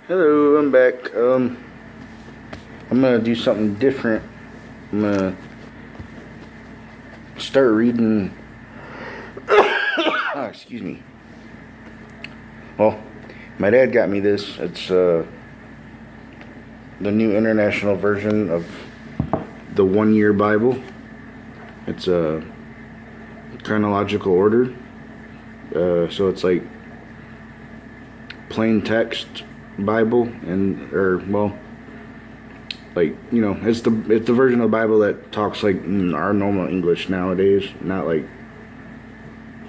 Hello, I'm back. I'm gonna do something different. I'm gonna start reading. Excuse me. Well, my dad got me this. It's the New International Version of the One Year Bible. It's a chronological order. So it's like plain text Bible, it's the version of the Bible that talks like our normal English nowadays, not like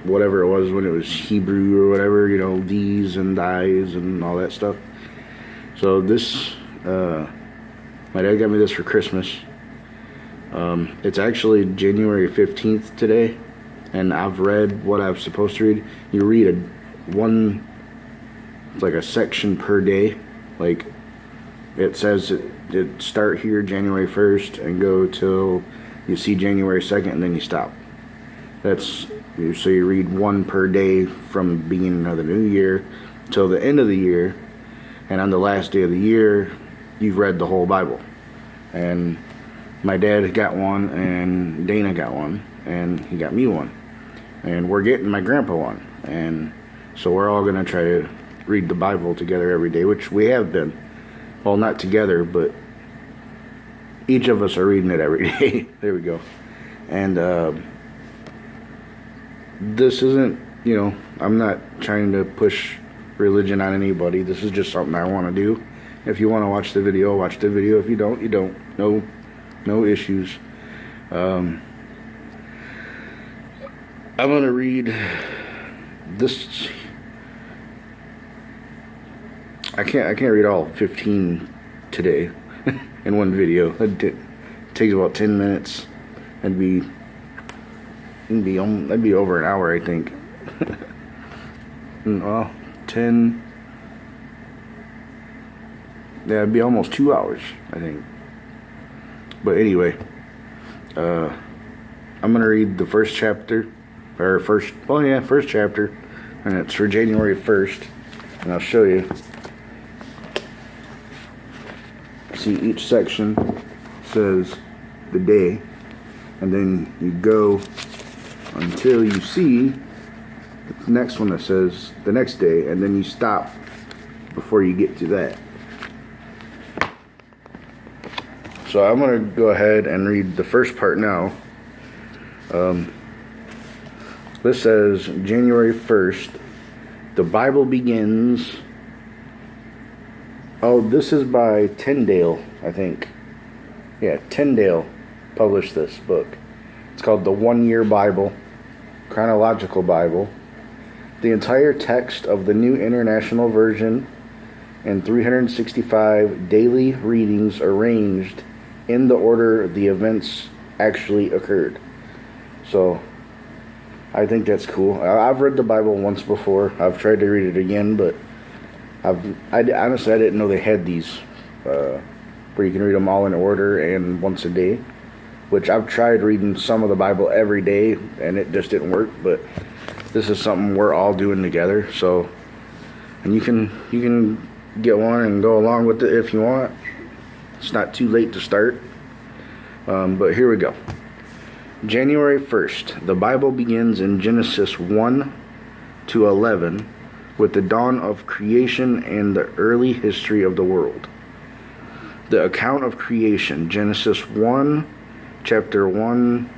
whatever it was when it was Hebrew or whatever, these and thys and all that stuff. So this, my dad got me this for Christmas. It's actually January 15th today, and I've read what I'm supposed to read. You read it's like a section per day. Like it says it start here January 1st and go till you see January 2nd, and then you stop. So you read one per day from the beginning of the new year till the end of the year, and on the last day of the year you've read the whole Bible. And my dad got one, and Dana got one, and he got me one, and we're getting my grandpa one. And so we're all gonna try to read the Bible together every day, which we have been. Well, not together, but each of us are reading it every day. There we go. And this isn't, I'm not trying to push religion on anybody. This is just something I want to do. If you want to watch the video, watch the video. If you don't, you don't. No issues. I'm gonna read this. I can't read all 15 today in one video. It takes about 10 minutes. That'd be over an hour, I think. Well, 10. Yeah, it'd be almost 2 hours, I think. But anyway, I'm gonna read the first chapter, first chapter, and it's for January 1st, and I'll show you. See, each section says the day, and then you go until you see the next one that says the next day, and then you stop before you get to that. So I'm going to go ahead and read the first part now. This says January 1st. The Bible begins. Oh, this is by Tyndale, I think. Yeah, Tyndale published this book. It's called The One Year Bible, Chronological Bible. The entire text of the New International Version and 365 daily readings arranged in the order the events actually occurred. So, I think that's cool. I've read the Bible once before. I've tried to read it again, but honestly, I didn't know they had these where you can read them all in order and once a day, which I've tried reading some of the Bible every day and it just didn't work. But this is something we're all doing together. So, and you can get one and go along with it if you want. It's not too late to start. But here we go. January 1st. The Bible begins in Genesis 1 to 11 with the dawn of creation and the early history of the world. The account of creation, Genesis chapter 1,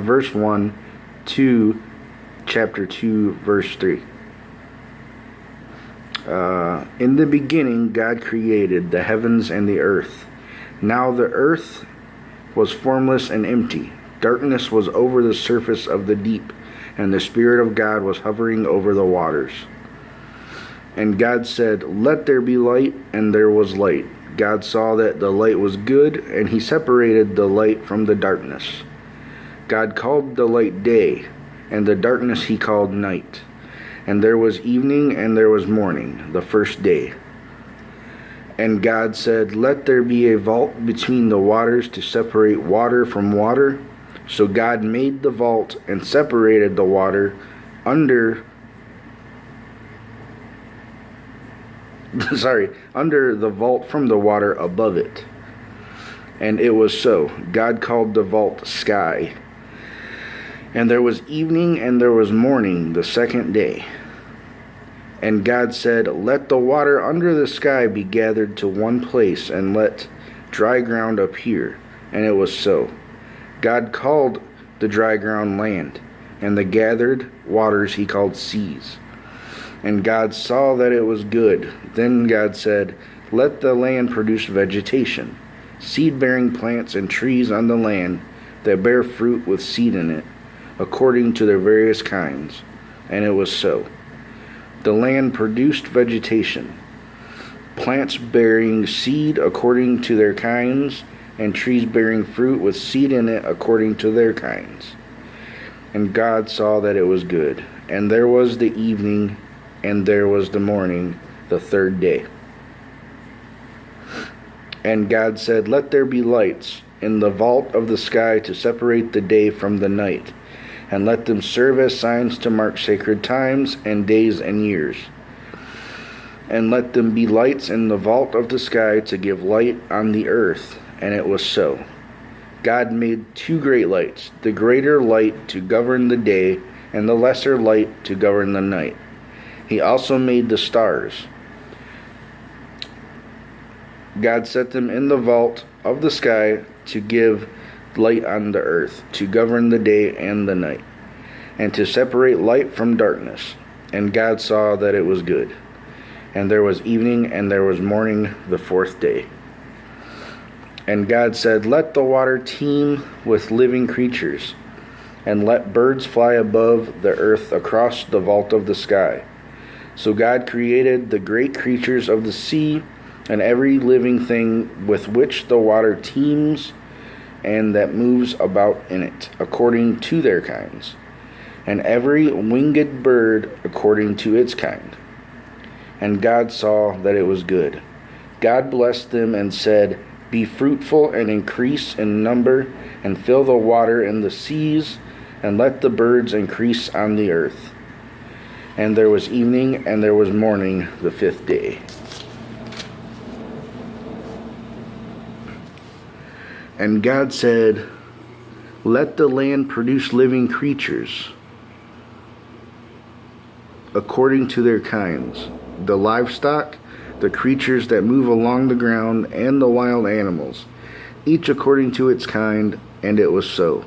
verse 1 to chapter 2, verse 3. In the beginning, God created the heavens and the earth. Now the earth was formless and empty. Darkness was over the surface of the deep, and the Spirit of God was hovering over the waters. And God said, "Let there be light," and there was light. God saw that the light was good, and he separated the light from the darkness. God called the light day, and the darkness he called night. And there was evening and there was morning, the first day. And God said, "Let there be a vault between the waters to separate water from water." So God made the vault and separated the water under sorry, under the vault from the water above it. And it was so. God called the vault sky. And there was evening and there was morning the second day. And God said, let the water under the sky be gathered to one place, and let dry ground appear. And it was so. God called the dry ground land, and the gathered waters he called seas. And God saw that it was good. Then God said, let the land produce vegetation, seed-bearing plants and trees on the land that bear fruit with seed in it, according to their various kinds. And it was so. The land produced vegetation, plants bearing seed according to their kinds, and trees bearing fruit with seed in it according to their kinds. And God saw that it was good. And there was the evening, and there was the morning, the third day. And God said, let there be lights in the vault of the sky to separate the day from the night, and let them serve as signs to mark sacred times and days and years. And let them be lights in the vault of the sky to give light on the earth. And it was so. God made two great lights, the greater light to govern the day, and the lesser light to govern the night. He also made the stars. God set them in the vault of the sky to give light on the earth, to govern the day and the night, and to separate light from darkness. And God saw that it was good. And there was evening and there was morning the fourth day. And God said, let the water teem with living creatures, and let birds fly above the earth across the vault of the sky. So God created the great creatures of the sea, and every living thing with which the water teems, and that moves about in it, according to their kinds, and every winged bird according to its kind. And God saw that it was good. God blessed them and said, be fruitful and increase in number, and fill the water in the seas, and let the birds increase on the earth. And there was evening and there was morning the fifth day. And God said, let the land produce living creatures according to their kinds, the livestock, the creatures that move along the ground, and the wild animals, each according to its kind. And it was so.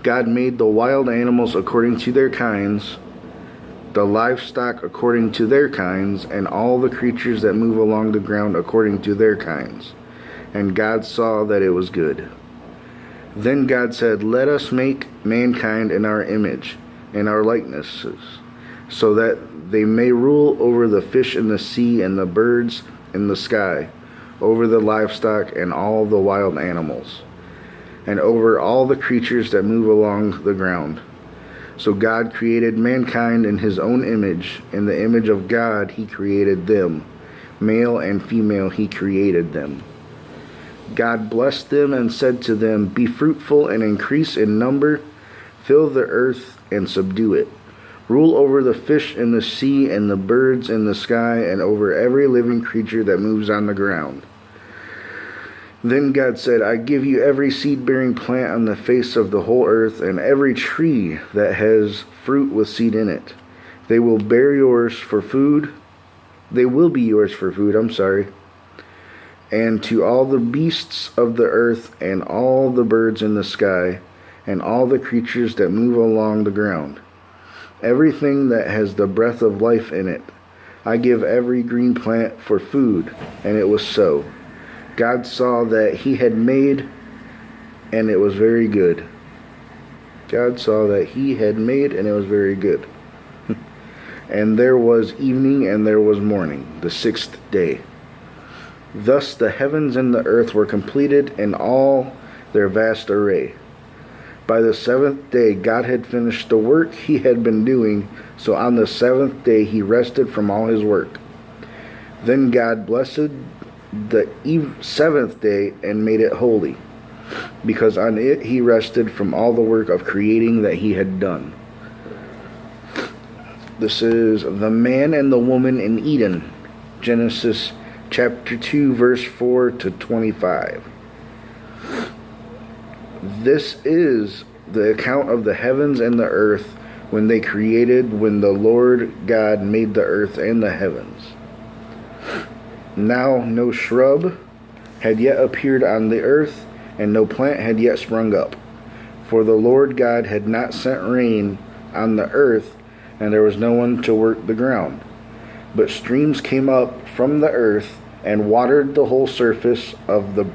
God made the wild animals according to their kinds, the livestock according to their kinds, and all the creatures that move along the ground according to their kinds. And God saw that it was good. Then God said, let us make mankind in our image, in our likenesses, so that they may rule over the fish in the sea and the birds in the sky, over the livestock and all the wild animals, and over all the creatures that move along the ground. So God created mankind in his own image. In the image of God he created them. Male and female he created them. God blessed them and said to them, be fruitful and increase in number, fill the earth and subdue it. Rule over the fish in the sea and the birds in the sky, and over every living creature that moves on the ground. Then God said, I give you every seed-bearing plant on the face of the whole earth, and every tree that has fruit with seed in it. They will bear yours for food. They will be yours for food, And to all the beasts of the earth, and all the birds in the sky, and all the creatures that move along the ground, everything that has the breath of life in it, I give every green plant for food. And it was so. God saw that he had made, and it was very good. God saw that he had made, and it was very good. And there was evening, and there was morning, the sixth day. Thus the heavens and the earth were completed in all their vast array. By the seventh day God had finished the work he had been doing, so on the seventh day he rested from all his work. Then God blessed the seventh day and made it holy, because on it he rested from all the work of creating that he had done. This is the man and the woman in Eden. Genesis chapter 2, verse 4 to 25. This is the account of the heavens and the earth when the Lord God made the earth and the heavens. Now no shrub had yet appeared on the earth, and no plant had yet sprung up. For the Lord God had not sent rain on the earth, and there was no one to work the ground. But streams came up from the earth and watered the whole surface of the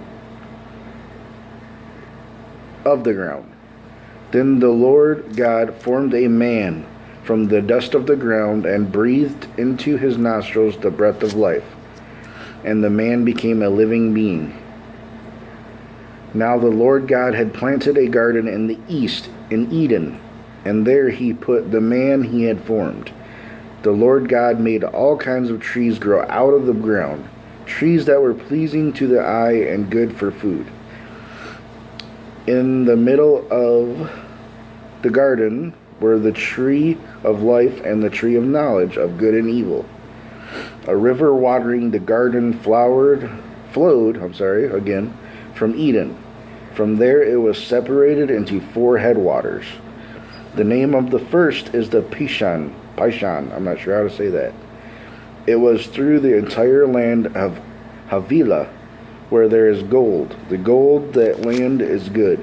ground. Then the Lord God formed a man from the dust of the ground and breathed into his nostrils the breath of life, and the man became a living being. Now the Lord God had planted a garden in the east, in Eden, and there he put the man he had formed. The Lord God made all kinds of trees grow out of the ground, trees that were pleasing to the eye and good for food. In the middle of the garden were the tree of life and the tree of knowledge of good and evil. A river watering the garden flowed from Eden. From there it was separated into 4 headwaters. The name of the first is the Pishon, I'm not sure how to say that. It was through the entire land of Havilah, where there is gold. The gold that land is good.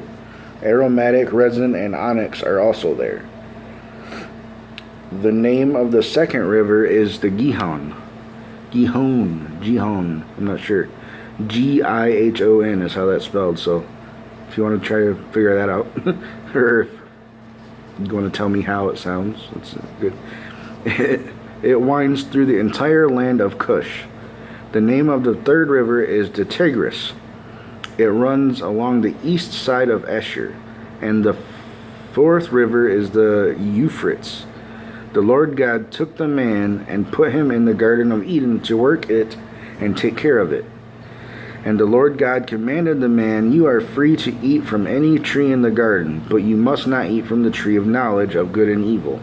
Aromatic resin and onyx are also there. The name of the second river is the Gihon, I'm not sure. Gihon is how that's spelled, so if you want to try to figure that out, or if you want to tell me how it sounds, it's good. It winds through the entire land of Cush. The name of the third river is the Tigris. It runs along the east side of Asher. And the fourth river is the Euphrates. The Lord God took the man and put him in the Garden of Eden to work it and take care of it. And the Lord God commanded the man, "You are free to eat from any tree in the garden, but you must not eat from the tree of knowledge of good and evil.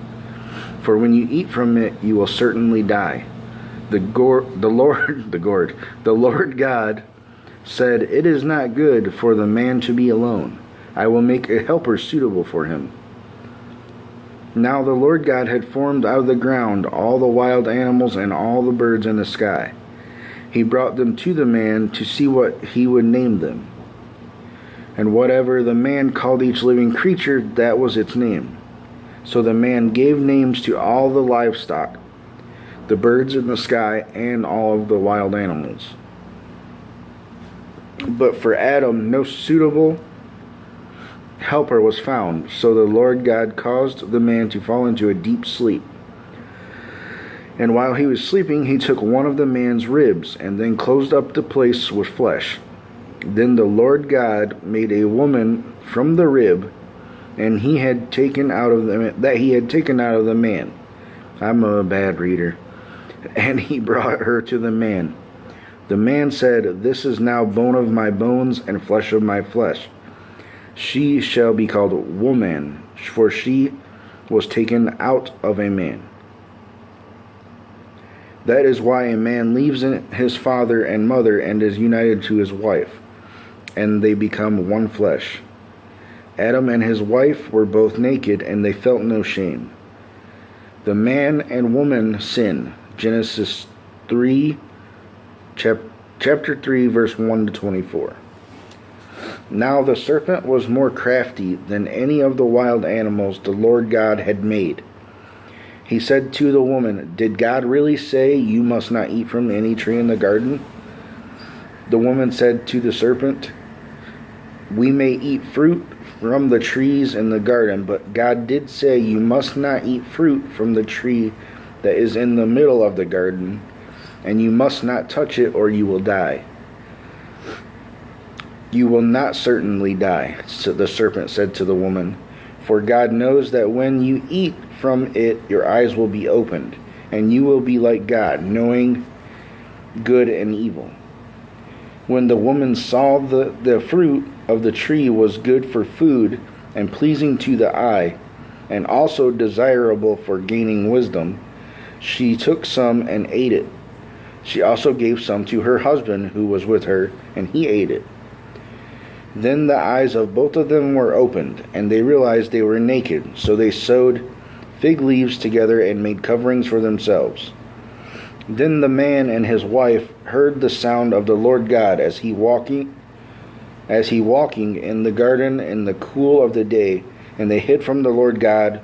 For when you eat from it, you will certainly die." The Lord God said, "It is not good for the man to be alone. I will make a helper suitable for him." Now the Lord God had formed out of the ground all the wild animals and all the birds in the sky. He brought them to the man to see what he would name them. And whatever the man called each living creature, that was its name. So the man gave names to all the livestock, the birds in the sky, and all of the wild animals. But for Adam no suitable helper was found, so the Lord God caused the man to fall into a deep sleep. And while he was sleeping, he took one of the man's ribs, and then closed up the place with flesh. Then the Lord God made a woman from the rib, and he had taken out of the man. I'm a bad reader. And he brought her to the man. The man said, "This is now bone of my bones and flesh of my flesh. She shall be called woman, for she was taken out of a man." That is why a man leaves his father and mother and is united to his wife, and they become one flesh. Adam and his wife were both naked, and they felt no shame. The man and woman sin. Genesis 3, chapter 3, verse 1 to 24. Now the serpent was more crafty than any of the wild animals the Lord God had made. He said to the woman, "Did God really say you must not eat from any tree in the garden?" The woman said to the serpent, "We may eat fruit from the trees in the garden, but God did say you must not eat fruit from the tree that is in the middle of the garden, and you must not touch it or you will die." "You will not certainly die," so the serpent said to the woman, "for God knows that when you eat from it, your eyes will be opened, and you will be like God, knowing good and evil." When the woman saw the fruit of the tree was good for food and pleasing to the eye, and also desirable for gaining wisdom, she took some and ate it. She also gave some to her husband who was with her, and he ate it. Then the eyes of both of them were opened, and they realized they were naked. So they sewed fig leaves together and made coverings for themselves. Then the man and his wife heard the sound of the Lord God as he walking in the garden in the cool of the day, and they hid from the Lord God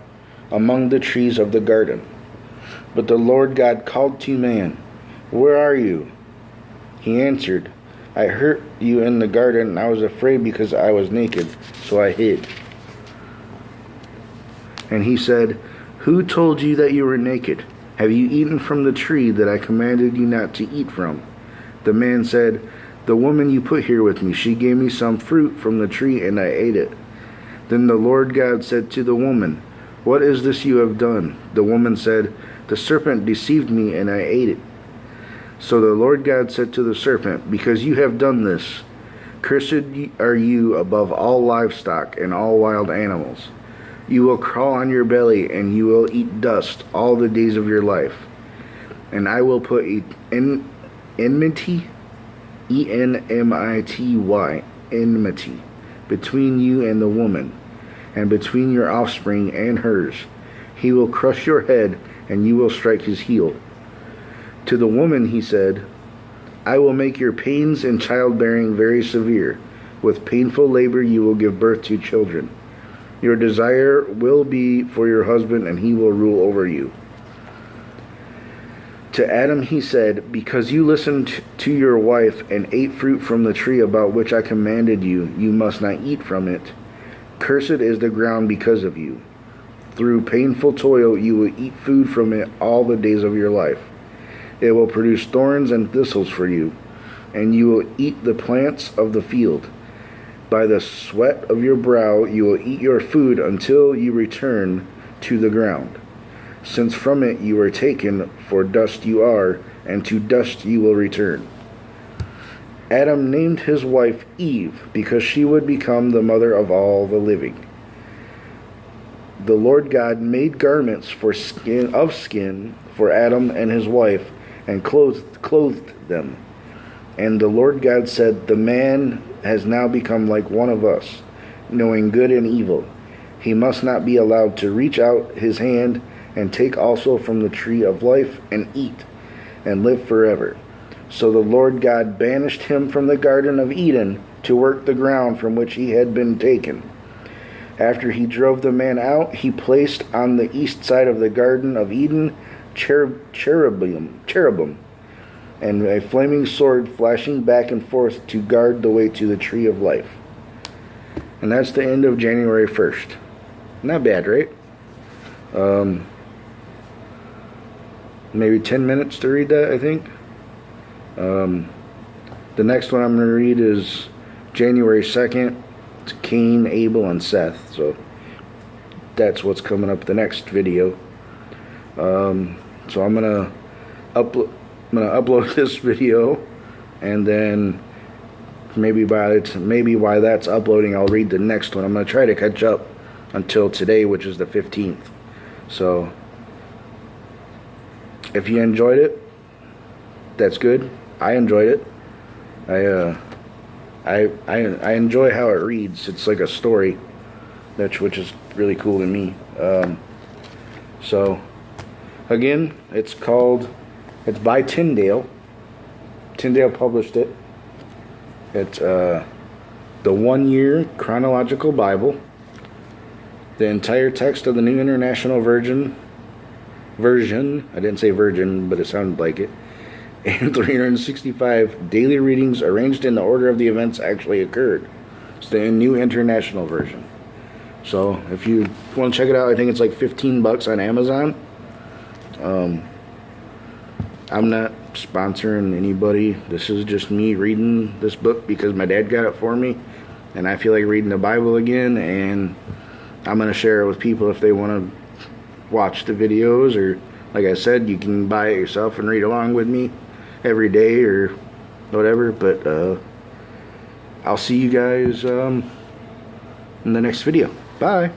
among the trees of the garden. But the Lord God called to man, "Where are you?" He answered, "I heard you in the garden, and I was afraid because I was naked, so I hid." And he said, "Who told you that you were naked? Have you eaten from the tree that I commanded you not to eat from?" The man said, "The woman you put here with me, she gave me some fruit from the tree, and I ate it." Then the Lord God said to the woman, "What is this you have done?" The woman said, "The serpent deceived me, and I ate it." So the Lord God said to the serpent, "Because you have done this, cursed are you above all livestock and all wild animals. You will crawl on your belly, and you will eat dust all the days of your life. And I will put enmity, enmity, enmity, between you and the woman, and between your offspring and hers. He will crush your head, and you will strike his heel." To the woman he said, "I will make your pains in childbearing very severe. With painful labor you will give birth to children. Your desire will be for your husband, and he will rule over you." To Adam he said, "Because you listened to your wife and ate fruit from the tree about which I commanded you, you must not eat from it. Cursed is the ground because of you. Through painful toil you will eat food from it all the days of your life. It will produce thorns and thistles for you, and you will eat the plants of the field. By the sweat of your brow you will eat your food until you return to the ground, since from it you were taken, for dust you are, and to dust you will return." Adam named his wife Eve, because she would become the mother of all the living. The Lord God made garments of skin for Adam and his wife, and clothed them. And the Lord God said, "The man has now become like one of us, knowing good and evil. He must not be allowed to reach out his hand and take also from the tree of life and eat, and live forever." So the Lord God banished him from the Garden of Eden to work the ground from which he had been taken. After he drove the man out, he placed on the east side of the Garden of Eden cherubim, and a flaming sword flashing back and forth to guard the way to the tree of life. And that's the end of January 1st. Not bad, right? Maybe 10 minutes to read that, I think. The next one I'm going to read is January 2nd. It's Cain, Abel, and Seth. So that's what's coming up the next video. So I'm gonna upload this video, and then maybe while that's uploading, I'll read the next one. I'm gonna try to catch up until today, which is the 15th. So if you enjoyed it, that's good. I enjoyed it. I enjoy how it reads. It's like a story, which is really cool to me. So again, it's by Tyndale. Tyndale published it. It's the 1 Year Chronological Bible. The entire text of the New International Version. I didn't say virgin, but it sounded like it. And 365 daily readings arranged in the order of the events actually occurred. It's the New International Version. So if you want to check it out, I think it's like $15 on Amazon. I'm not sponsoring anybody. This is just me reading this book because my dad got it for me, and I feel like reading the Bible again, and I'm going to share it with people if they want to watch the videos, or like I said, you can buy it yourself and read along with me every day or whatever. But I'll see you guys in the next video. Bye.